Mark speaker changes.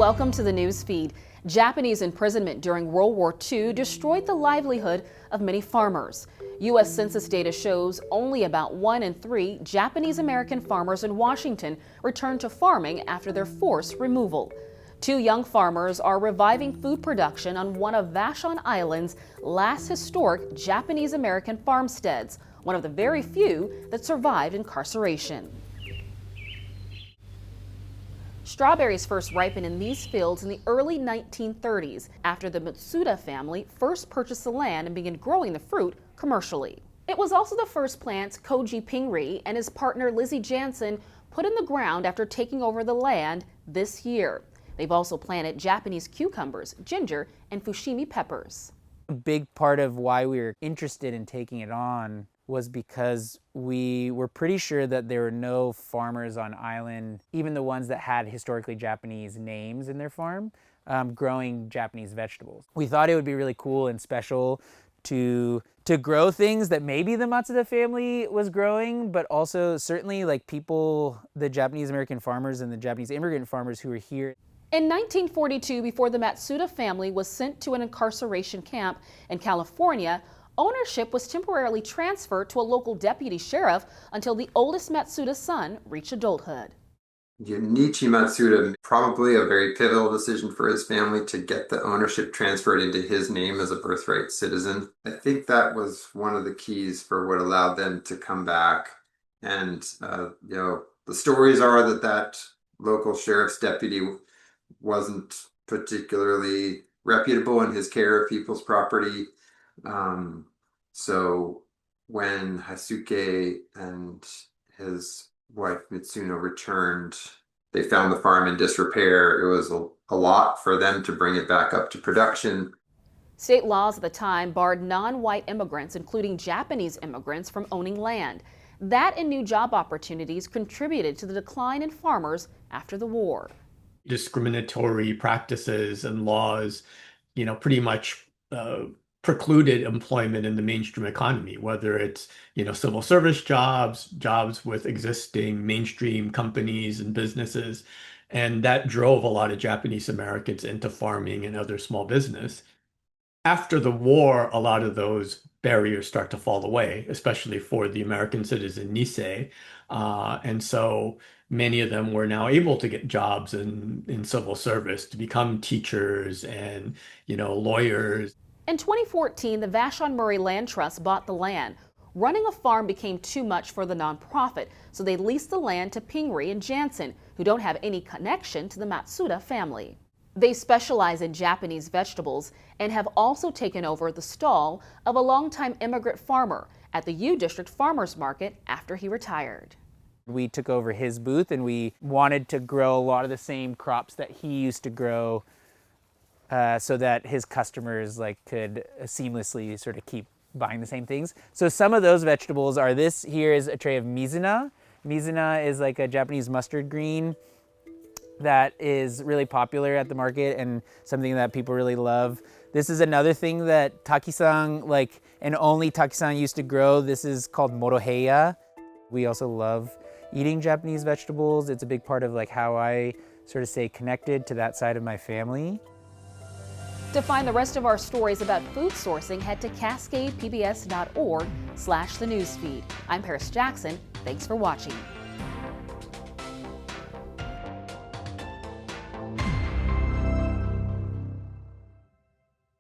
Speaker 1: welcome to the Newsfeed. Japanese imprisonment during World War II destroyed the livelihood of many farmers. U.S. Census data shows only about 1 in 3 Japanese American farmers in Washington returned to farming after their forced removal. 2 young farmers are reviving food production on one of Vashon Island's last historic Japanese American farmsteads, one of the very few that survived incarceration. Strawberries first ripened in these fields in the early 1930s after the Matsuda family first purchased the land and began growing the fruit commercially. It was also the first plants Koji Pingri and his partner Lizzie Jansen put in the ground after taking over the land this year. They've also planted Japanese cucumbers, ginger, and fushimi peppers.
Speaker 2: A big part of why we were interested in taking it on was because we were pretty sure that there were no farmers on island, even the ones that had historically Japanese names in their farm, growing Japanese vegetables. We thought it would be really cool and special to grow things that maybe the Matsuda family was growing, but also certainly like people, the Japanese American farmers and the Japanese immigrant farmers who were here.
Speaker 1: In 1942, before the Matsuda family was sent to an incarceration camp in California, ownership was temporarily transferred to a local deputy sheriff until the oldest Matsuda son reached adulthood.
Speaker 3: Junichi Matsuda, probably a very pivotal decision for his family to get the ownership transferred into his name as a birthright citizen. I think that was one of the keys for what allowed them to come back. And, the stories are that local sheriff's deputy wasn't particularly reputable in his care of people's property. So when Hasuke and his wife Mitsuno returned, they found the farm in disrepair. It was a lot for them to bring it back up to production.
Speaker 1: State laws at the time barred non-white immigrants, including Japanese immigrants, from owning land. That and new job opportunities contributed to the decline in farmers after the war.
Speaker 4: Discriminatory practices and laws, pretty much precluded employment in the mainstream economy, whether it's, civil service jobs with existing mainstream companies and businesses. And that drove a lot of Japanese Americans into farming and other small business. After the war, a lot of those barriers start to fall away, especially for the American citizen Nisei. And so many of them were now able to get jobs in civil service, to become teachers and, lawyers.
Speaker 1: In 2014, the Vashon Murray Land Trust bought the land. Running a farm became too much for the nonprofit, so they leased the land to Pingri and Jansen, who don't have any connection to the Matsuda family. They specialize in Japanese vegetables and have also taken over the stall of a longtime immigrant farmer at the U District Farmers Market after he retired.
Speaker 2: We took over his booth and we wanted to grow a lot of the same crops that he used to grow, so that his customers could seamlessly sort of keep buying the same things. So some of those vegetables are, this here is a tray of mizuna. Mizuna is like a Japanese mustard green that is really popular at the market and something that people really love. This is another thing that Taki-san, and only Taki-san used to grow. This is called moroheya. We also love eating Japanese vegetables. It's a big part of how I sort of stay connected to that side of my family.
Speaker 1: To find the rest of our stories about food sourcing, head to cascadepbs.org/thenewsfeed. I'm Paris Jackson. Thanks for watching.